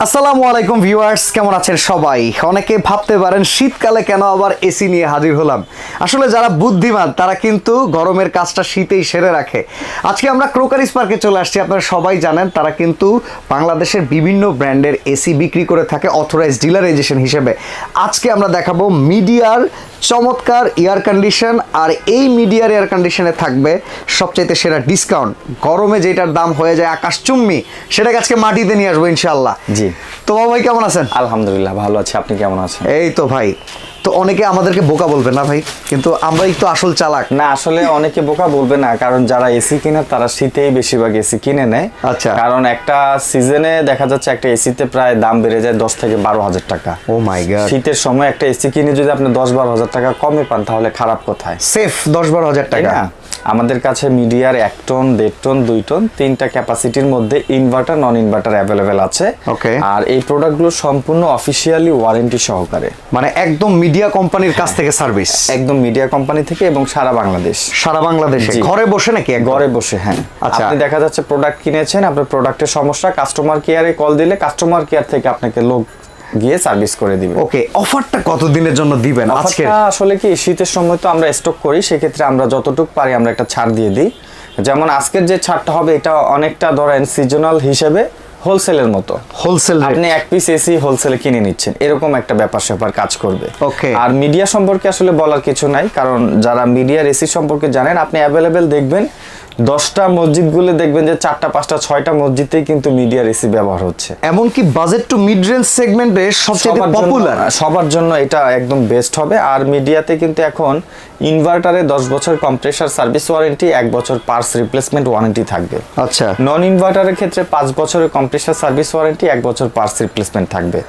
আসসালামু আলাইকুম ভিউয়ার্স, কেমন আছেন সবাই? অনেকে ভাবতে পারেন শীতকালে কেন আবার এসি নিয়ে হাজির হলাম। আসলে যারা বুদ্ধিমান তারা কিন্তু গরমের কাজটা শীতেই সেরে রাখে। আজকে আমরা ক্রোকারিস পার্কে চলে আসছি। আপনারা সবাই জানেন তারা কিন্তু বাংলাদেশের বিভিন্ন ব্র্যান্ডের এসি বিক্রি করে থাকে অথরাইজড ডিলারাইজেশন হিসেবে। আজকে আমরা দেখাবো মিডিয়ার চমৎকার এয়ার কন্ডিশন, আর এই মিডিয়ার এয়ার কন্ডিশনে থাকবে সবচাইতে সেরা ডিসকাউন্ট। গরমে যেটার দাম হয়ে যায় আকাশচুম্বী, সেটাকে আজকে মাটিতে নিয়ে আসবো ইনশাআল্লাহ। জি, তো ভাই কেমন আছেন? আলহামদুলিল্লাহ ভালো আছি, আপনি কেমন আছেন? এই তো ভাই, তো অনেকে আমাদেরকে বোকা বলবে না ভাই, কিন্তু আমরাই তো আসল চালাক। না, আসলে অনেকে বোকা বলবে না, কারণ যারা এসি কিনে তারা শীতেই বেশিরভাগ এসি কিনে নেয়। আচ্ছা। কারণ একটা সিজনে দেখা যাচ্ছে একটা এসিতে প্রায় দাম বেড়ে যায় 10 থেকে 12,000 টাকা। ও মাই গড। শীতের সময় একটা এসি কিনে যদি আপনি 10-12 হাজার টাকা কমে পান তাহলে খারাপ কোথায়? সেফ 10-12 হাজার টাকা। আমাদের কাছে মিডিয়ার 1 টন, 1.5 টন, 2 টন 3টা ক্যাপাসিটির মধ্যে ইনভার্টার নন ইনভার্টার অ্যাভেলেবেল আছে। ওকে। আর এই প্রোডাক্টগুলো সম্পূর্ণ অফিশিয়ালি ওয়ারেন্টি সহকারে, মানে একদম মিডিয়া কোম্পানির কাছ থেকে সার্ভিস। একদম মিডিয়া কোম্পানি থেকে এবং সারা বাংলাদেশ। সারা বাংলাদেশে ঘরে বসে নাকি? ঘরে বসে, হ্যাঁ। আচ্ছা। আপনি দেখা যাচ্ছে প্রোডাক্ট কিনেছেন, আপনার প্রোডাক্টের সমস্যা, কাস্টমার কেয়ারে কল দিলে কাস্টমার কেয়ার থেকে আপনাকে লোক গিয়ে সার্ভিস করে দিবে। ওকে, অফারটা কত দিনের জন্য দিবেন আজকে? আসলে কি শীতের সময় তো আমরা স্টক করি, সেক্ষেত্রে আমরা যতটুকু পারি আমরা একটা ছাড় দিয়ে দিই। যেমন আজকের যে ছাড়টা হবে এটা অনেকটা ধরেন সিজনাল হিসেবে হোলসেলের মতো। হোলসেল আপনি এক পিস এসি হোলসেলে কিনে নিচ্ছেন, এরকম একটা ব্যাপার স্যাপার কাজ করবে। ওকে। আর মিডিয়া সম্পর্কে আসলে বলার কিছু নাই, কারণ যারা মিডিয়ার এসি সম্পর্কে জানেন, আপনি অ্যাভেলেবেল দেখবেন 10টা মসজিদগুলো দেখবেন যে 4টা 5টা 6টা মসজিদেই কিন্তু মিডিয়ার এসি ব্যবহার হচ্ছে। এমনকি বাজেট টু মিড রেঞ্জ সেগমেন্টে সবচেয়ে পপুলার, সবার জন্য এটা একদম বেস্ট হবে। আর মিডিয়াতে কিন্তু এখন ইনভার্টারে 10 বছর কম্প্রেসার সার্ভিস ওয়ারেন্টি, 1 বছর পার্টস রিপ্লেসমেন্ট ওয়ারেন্টি থাকবে। আচ্ছা। নন ইনভার্টারের ক্ষেত্রে 5 বছরের কম্প্রেসার সার্ভিস ওয়ারেন্টি, 1 বছর পার্টস রিপ্লেসমেন্ট থাকবে।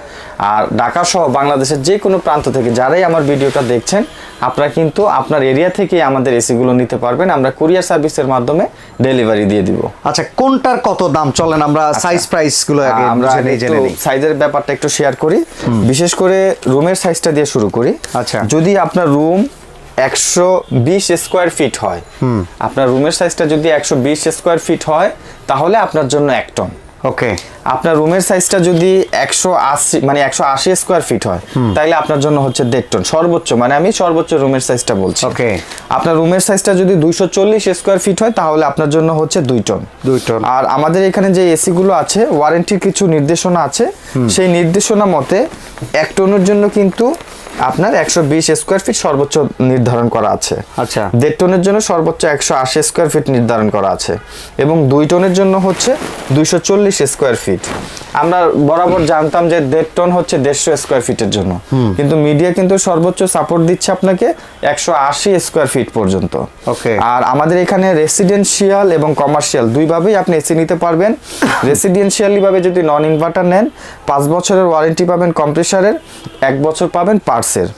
আর ঢাকা সহ বাংলাদেশের যে কোনো প্রান্ত থেকে যারাই আমার ভিডিওটা দেখছেন, আপনারা কিন্তু আপনার এরিয়া থেকে আমাদের এসিগুলো নিতে পারবেন। আমরা কুরিয়ার সার্ভিসের মাধ্যমে ডেলিভারি দিয়ে দিব। আচ্ছা, কোনটার কত দাম চলেন আমরা সাইজ প্রাইস গুলো আগে আমরা জেনে নিই। সাইজের ব্যাপারটা একটু শেয়ার করি, বিশেষ করে রুমের সাইজটা দিয়ে শুরু করি। আচ্ছা। যদি আপনার রুম 120 স্কোয়ার ফিট হয়, আপনার রুমের সাইজটা যদি 120 স্কোয়ার ফিট হয় তাহলে আপনার জন্য 1 টন। ওকে। আপনার রুমের সাইজটা যদি 180 মানে 180 স্কোয়ার ফিট হয় তাহলে আপনার জন্য হচ্ছে 1.5 টন সর্বোচ্চ, মানে আমি সর্বোচ্চ রুমের সাইজটা বলছি। ওকে। আপনার রুমের সাইজটা যদি 240 স্কোয়ার ফিট হয় তাহলে আপনার জন্য হচ্ছে 2 টন। 2 টন। আর আমাদের এখানে যে এসি গুলো আছে ওয়ারেন্টির কিছু নির্দেশনা আছে, সেই নির্দেশনা মতে 1 টনের জন্য কিন্তু আপনার 120 স্কোয়ার ফিট সর্বোচ্চ নির্ধারণ করা আছে। আচ্ছা। 1.5 টনের জন্য সর্বোচ্চ 180 স্কোয়ার ফিট নির্ধারণ করা আছে, এবং 2 টনের জন্য হচ্ছে 240 স্কোয়ার ফিট। আমরা বরাবর জানতাম যে 1.5 টন হচ্ছে 150 স্কোয়ার ফিটের জন্য, কিন্তু মিডিয়া কিন্তু সর্বোচ্চ সাপোর্ট দিচ্ছে আপনাকে 180 স্কোয়ার ফিট পর্যন্ত। ওকে। আর আমাদের এখানে রেসিডেন্সিয়াল এবং কমার্শিয়াল দুইভাবেই আপনি এসি নিতে পারবেন। রেসিডেন্সিয়ালি ভাবে যদি নন ইনভার্টার নেন 5 বছরের ওয়ারেন্টি পাবেন কম্প্রেসারের, 1 বছর পাবেন পার্টসের।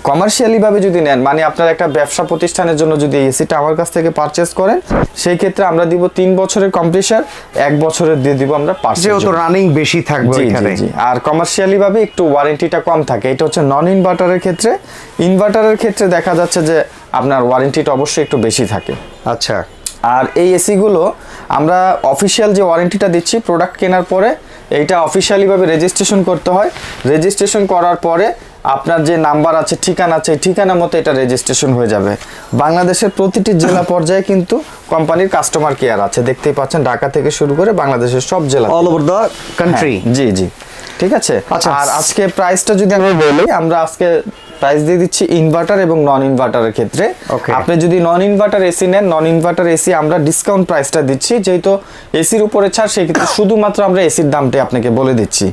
কমার্শিয়ালি ভাবে যদি নেন, মানে আপনার একটা ব্যবসা প্রতিষ্ঠানের জন্য যদি এসিটা আমার কাছ থেকে পারচেজ করেন, সেই ক্ষেত্রে আমরা দিব 3 বছরের কম্প্রেসার, 1 বছরের দিয়ে দিব আমরা পার্টস, যেহেতু রানিং বেশি থাকবে এখানে। আর কমার্শিয়ালি ভাবে একটু ওয়ারেন্টিটা কম থাকে। এটা হচ্ছে নন ইনভার্টারের ক্ষেত্রে। ইনভার্টারের ক্ষেত্রে দেখা যাচ্ছে যে আপনার ওয়ারেন্টিটা অবশ্যই একটু বেশি থাকে। আচ্ছা। আর এই এসিগুলো আমরা অফিশিয়াল যে ওয়ারেন্টিটা দিচ্ছি প্রোডাক্ট কেনার পরে, এইটা অফিশিয়ালিভাবে রেজিস্ট্রেশন করতে হয়। রেজিস্ট্রেশন করার পরে আপনার যে নাম্বার আছে, ঠিকানা আছে, এই ঠিকানা মতো এটা রেজিস্ট্রেশন হয়ে যাবে। বাংলাদেশের প্রতিটি জেলা পর্যায়ে কিন্তু কোম্পানির কাস্টমার কেয়ার আছে, দেখতেই পাচ্ছেন, ঢাকা থেকে শুরু করে বাংলাদেশের সব জেলা, অল ওভার দ্য কান্ট্রি। জি জি, ঠিক আছে। আচ্ছা। আর আজকে প্রাইসটা যদি আমরা বলি, আমরা আজকে প্রাইস দিয়ে দিচ্ছি ইনভার্টার এবং নন ইনভার্টারের ক্ষেত্রে। আপনি যদি নন ইনভার্টার এসি নেন, নন ইনভার্টার এসি আমরা ডিসকাউন্ট প্রাইসটা দিচ্ছি, যেহেতু এসির উপরে ছাড়, সেক্ষেত্রে শুধুমাত্র আমরা এসির দামটা আপনাকে বলে দিচ্ছি।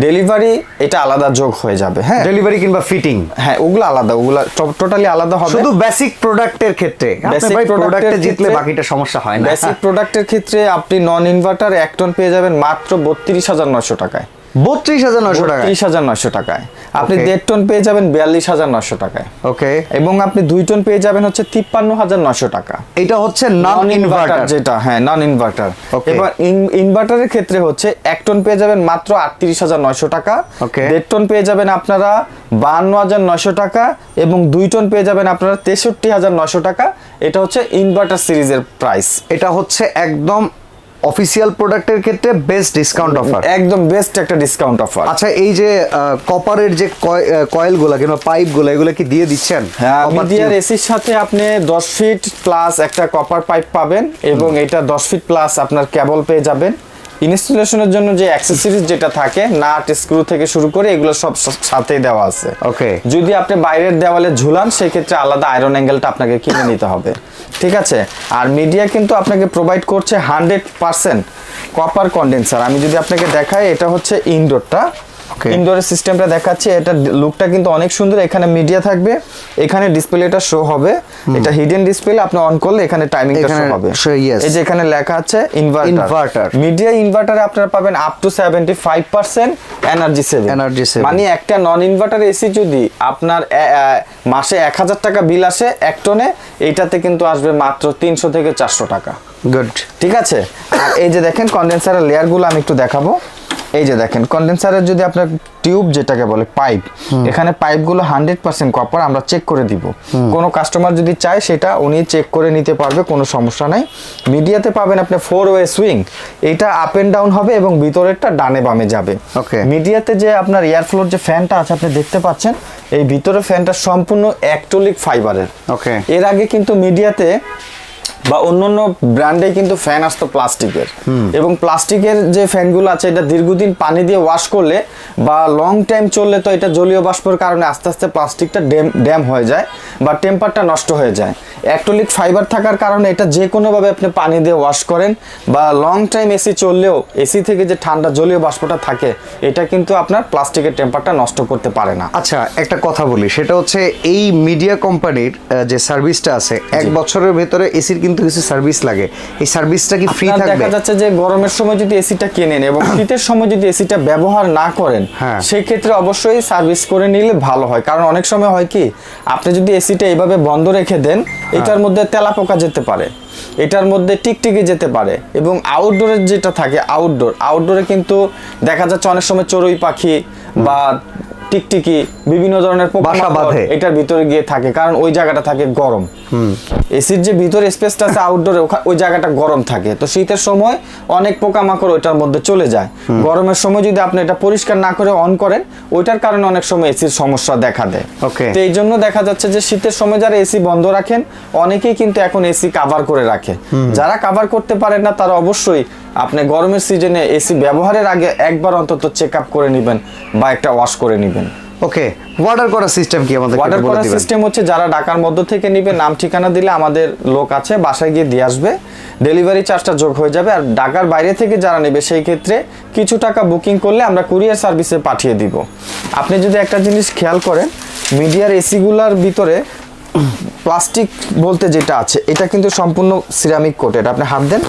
ডেলিভারি এটা আলাদা যোগ হয়ে যাবে। হ্যাঁ, ডেলিভারি কিংবা ফিটিং, হ্যাঁ, ওগুলো আলাদা, ওগুলো টোটালি আলাদা হবে। শুধু বেসিক প্রোডাক্টের ক্ষেত্রে, বেসিক প্রোডাক্টে জিতলে বাকিটা সমস্যা হয় না। বেসিক প্রোডাক্টের ক্ষেত্রে আপনি নন ইনভার্টার 1 টন পেয়ে যাবেন মাত্র 32,900 টাকায়। 32,900 টাকায়? 32,900 টাকায়। আপনি 1.5 টন পেয়ে যাবেন 42,900 টাকায়। ওকে। এবং আপনি 2 টন পেয়ে যাবেন হচ্ছে 53,900 টাকা। এটা হচ্ছে নন ইনভার্টার যেটা, হ্যাঁ, নন ইনভার্টার। এবার ইনভার্টারের ক্ষেত্রে হচ্ছে 1 টন পেয়ে যাবেন মাত্র 38,900 টাকা। 1.5 টন পেয়ে যাবেন আপনারা 52,900 টাকা, এবং 2 টন পেয়ে যাবেন আপনারা 63,900 টাকা। এটা হচ্ছে ইনভার্টার সিরিজের প্রাইস। এটা হচ্ছে একদম অফিসিয়াল প্রোডাক্টের ক্ষেত্রে বেস্ট ডিসকাউন্ট অফার, একদম বেস্ট একটা ডিসকাউন্ট অফার। আচ্ছা এই যে কপারের যে কয়েলগুলো কিংবা পাইপগুলো এগুলো কি দিয়ে দিচ্ছেন? হ্যাঁ, মিডিয়ার এসির সাথে আপনি 10 ফিট প্লাস একটা কপার পাইপ পাবেন এবং এটা 10 ফিট প্লাস আপনার কেবল পেয়ে যাবেন। ইনস্টলেশনের জন্য যে অ্যাক্সেসরিজ যেটা থাকে, নাট স্ক্রু থেকে শুরু করে এগুলো সব সাথেই দেওয়া আছে। ওকে, যদি আপনি বাইরের দেওয়ালে ঝুলান সেই ক্ষেত্রে আলাদা আয়রন অ্যাঙ্গেলটা আপনাকে কিনে নিতে হবে, ঠিক আছে। আর মিডিয়া কিন্তু আপনাকে প্রোভাইড করছে 100% কপার কন্ডেন্সার। আমি যদি আপনাকে দেখাই, এটা হচ্ছে ইনডোরটা, ইনডোরের সিস্টেমটা দেখাচ্ছি। এটা লুকটা কিন্তু অনেক সুন্দর। এখানে মিডিয়া থাকবে, এখানে ডিসপ্লেটা শো হবে, এটা হিডেন ডিসপ্লে, আপনি অন করলে এখানে টাইমিংটা শো হবে। এই যে এখানে লেখা আছে ইনভার্টার। মিডিয়া ইনভার্টারে আপনারা পাবেন আপ টু 75% এনার্জি সেভিং। মানে একটা নন ইনভার্টার এসি যদি আপনার মাসে 1000 টাকা বিল আসে এক টনে, এইটাতে কিন্তু আসবে মাত্র 300 থেকে 400 টাকা। গুড, ঠিক আছে। আর এই যে দেখেন কন্ডেন্সারের লেয়ারগুলো আমি একটু দেখাবো। এই যে দেখেন কন্ডেন্সারের যদি আপনার টিউব যেটাকে বলে পাইপ, এখানে পাইপগুলো 100% কপার আমরা চেক করে দিব। কোনো কাস্টমার যদি চায় সেটা উনি চেক করে নিতে পারবে, কোনো সমস্যা নাই। মিডিয়াতে পাবেন আপনি 4 ওয়ে সুইং, এটা আপ এন্ড ডাউন হবে এবং ভিতরেরটা ডানে বামে যাবে। ওকে, মিডিয়াতে যে আপনার এয়ার ফ্লোর যে ফ্যানটা আছে আপনি দেখতে পাচ্ছেন, এই ভিতরে ফ্যানটা সম্পূর্ণ অ্যাক্রিলিক ফাইবারের। ওকে, এর আগে কিন্তু মিডিয়াতে বা অন্যান্য ব্র্যান্ডে কিন্তু ফ্যান আসতো প্লাস্টিকের, এবং প্লাস্টিকের যে ফ্যানগুলো আছে এটা দীর্ঘদিন পানি দিয়ে ওয়াশ করলে বা লং টাইম চললে তো এটা জলীয় বাষ্পের কারণে আস্তে আস্তে প্লাস্টিকটা ড্যাম হয়ে যায় বা টেম্পারটা নষ্ট হয়ে যায়। অ্যাক্রিলিক ফাইবার থাকার কারণে এটা যে কোনোভাবে আপনি পানি দিয়ে ওয়াশ করেন বা লং টাইম এসি চললেও এসি থেকে যে ঠান্ডা জলীয় বাষ্পটা থাকে এটা কিন্তু আপনার প্লাস্টিকের টেম্পারটা নষ্ট করতে পারে না। আচ্ছা একটা কথা বলি, সেটা হচ্ছে এই মিডিয়া কোম্পানির যে সার্ভিসটা আছে, 1 বছরের ভেতরে এসির কিন্তু কিছু সার্ভিস লাগে, এই সার্ভিসটা কি ফ্রি থাকবে? দেখা যাচ্ছে যে গরমের সময় যদি এসিটা কেনেন এবং শীতের সময় যদি এসিটা ব্যবহার না করেন, সেই ক্ষেত্রে অবশ্যই সার্ভিস করে নিলে ভালো হয়। কারণ অনেক সময় হয় কি, আপনি যদি এসিটা এইভাবে বন্ধ রেখে দেন, এটার মধ্যে তেলাপোকা যেতে পারে, এটার মধ্যে টিকটিকি যেতে পারে। এবং আউটডোরের যেটা থাকে, আউটডোরে কিন্তু দেখা যাচ্ছে অনেক সময় চড়ুই পাখি বা টিকটিকি বিভিন্ন ধরনের পোকামাকড় এটার ভিতরে গিয়ে থাকে, কারণ ওই জায়গাটা থাকে গরম। এসির যে ভিতরে স্পেসটা আছে আউটডোরে, ওই জায়গাটা গরম থাকে, তো শীতের সময় অনেক পোকামাকড় ওইটার মধ্যে চলে যায়। গরমের সময় যদি আপনি এটা পরিষ্কার না করে অন করেন, ওইটার কারণে অনেক সময় এসির সমস্যা দেখা দেয়। তো এই জন্য দেখা যাচ্ছে যে শীতের সময় যারা এসি বন্ধ রাখেন, অনেকেই কিন্তু এখন এসি কাভার করে রাখে। যারা কাভার করতে পারেন না তারা অবশ্যই আপনি গরমের সিজনে এসি ব্যবহারের আগে একবার অন্তত চেক আপ করে নেবেন বা একটা ওয়াশ করে নেবেন। ওকে, অর্ডার করার সিস্টেম কি আমাদের? অর্ডার করার সিস্টেম হচ্ছে যারা ঢাকার মধ্য থেকে নিবে, নাম ঠিকানা দিলে আমাদের লোক আছে বাসায় গিয়ে দিয়ে আসবে, ডেলিভারি চার্জটা যোগ হয়ে যাবে। আর ঢাকার বাইরে থেকে যারা নেবে সেই ক্ষেত্রে কিছু টাকা বুকিং করলে আমরা কুরিয়ার সার্ভিসে পাঠিয়ে দিব। আপনি যদি একটা জিনিস খেয়াল করেন, মিডিয়ার এসিগুলার ভিতরে প্লাস্টিক বলতে যেটা আছে এটা কিন্তু সম্পূর্ণ সিরামিক কোটেড। আপনি হাত দেন,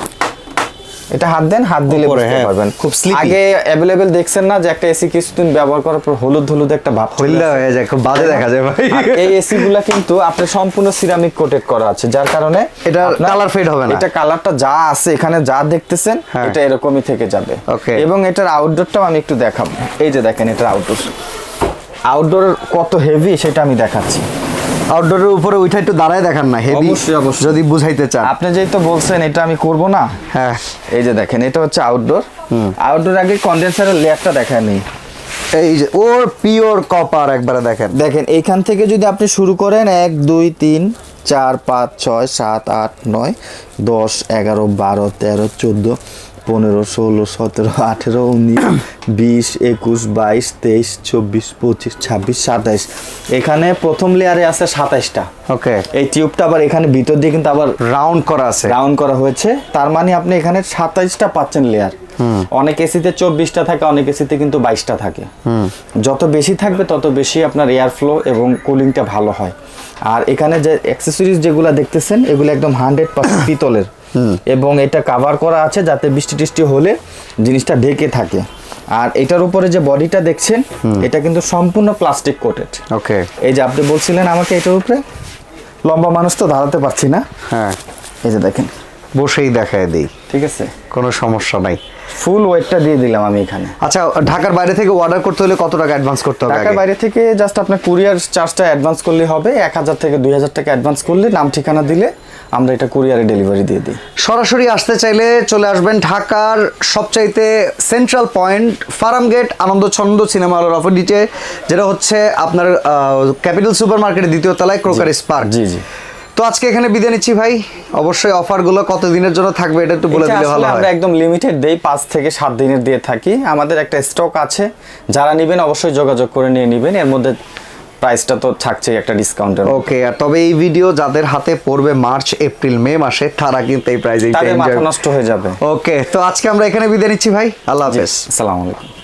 এটা হাত দেন, হাত দিলে বুঝতে পারবেন খুব স্লিপি। আগে अवेलेबल দেখছেন না যে একটা এসি কিছুদিন ব্যবহার করার পর হলুদ হলুদ একটা ভাব হইলা হয়ে যায়, খুব বাজে দেখা যায় ভাই। এই এসি গুলা কিন্তু আপনার সম্পূর্ণ সিরামিক কোটেড করা আছে, যার কারণে এটা কালার ফেড হবে না। এটা কালারটা যা আছে এখানে যা দেখতেছেন এটা এরকমই থেকে যাবে। এবং এটার আউটডোরটাও আমি একটু দেখাবো। এই যে দেখেন এটার আউটডোর কত হেভি সেটা আমি দেখাচ্ছি। আউটডোরের উপরে উঠে একটু দাঁড়ায় দেখান না, হেভি যদি বুঝাইতে চান। আপনি যেই তো বলছেন এটা আমি করব না। হ্যাঁ, এই যে দেখেন এটা হচ্ছে আউটডোর। আউটডোর আগে কন্ডেন্সারের লেয়ারটা দেখায় নেই, এই যে ওর পিওর কপার একবারে দেখেন। দেখেন এইখান থেকে যদি আপনি শুরু করেন 1 2 3 4 5 6 7 8 9 10 11 12 13 14 15 16 17 18 19 20 21 22 23 24 25 26 27 এখানে প্রথম লেয়ারে আছে 27টা। ওকে, এই টিউবটা আবার এখানে ভিতর দিয়ে কিন্তু আবার রাউন্ড করা আছে, রাউন্ড করা হয়েছে, তার মানে আপনি এখানে 27টা পাচ্ছেন লেয়ার। অনেক এসিতে 24টা থাকে, অনেক এসিতে কিন্তু 22টা থাকে। যত বেশি থাকবে তত বেশি আপনার এয়ার ফ্লো এবং কুলিংটা ভালো হয়। আর এখানে যে অ্যাক্সেসরিজ যেগুলো দেখতেছেন এগুলো একদম 100% পিতলের, এবং এটা কভার করা আছে যাতে বৃষ্টি টিষ্টি হলে জিনিসটা ঢেকে থাকে। আর এটার উপরে যে বডিটা দেখছেন এটা কিন্তু সম্পূর্ণ প্লাস্টিক কোটেড। ওকে, এই যে আপনি বলছিলেন আমাকে এটার উপরে, লম্বা মানুষ তো দাঁড়াতে পারছি না। হ্যাঁ, এই যে দেখেন বসেই দেখায় দেই, ঠিক আছে, কোনো সমস্যা নাই। ফুল ওয়েটটা দিয়ে দিলাম আমি এখানে। আচ্ছা, ঢাকার বাইরে থেকে অর্ডার করতে হলে কত টাকা অ্যাডভান্স করতে হবে? ঢাকার বাইরে থেকে জাস্ট আপনার কুরিয়ার চার্জটা অ্যাডভান্স করলে হবে, 1000 থেকে 2000 টাকা অ্যাডভান্স করলে নাম ঠিকানা দিলে আমরা এটা কুরিয়ারে ডেলিভারি দিয়ে দিই। সরাসরি আসতে চাইলে চলে আসবেন ঢাকার সবচাইতে সেন্ট্রাল পয়েন্ট ফার্মগেট আনন্দচন্দ সিনেমা হলের অপোজিটে, যেটা হচ্ছে আপনার ক্যাপিটাল সুপার মার্কেটের দ্বিতীয় তলায় ক্রোকারিস পার্ক। জি জি। তো আজকে এখানে বিদায় নিচ্ছি ভাই। অবশ্যই অফারগুলো কত দিনের জন্য থাকবে এটা একটু বলে দিলে ভালো হয়। আমরা একদম লিমিটেড দেই, 5 থেকে 7 দিনের দিয়ে থাকি। আমাদের একটা স্টক আছে, যারা নেবেন অবশ্যই যোগাযোগ করে নিয়ে নেবেন। এর মধ্যে প্রাইসটা তো থাকছে একটা ডিসকাউন্টের। ওকে, আর তবে এই ভিডিও যাদের হাতে পড়বে মার্চ এপ্রিল মে মাসে, তারা কিন্তু এই প্রাইসে তাদের মাথা নষ্ট হয়ে যাবে। ওকে, তো আজকে আমরা এখানে বিদায় নিচ্ছি ভাই। আল্লাহ হাফেজ। আসসালামু আলাইকুম।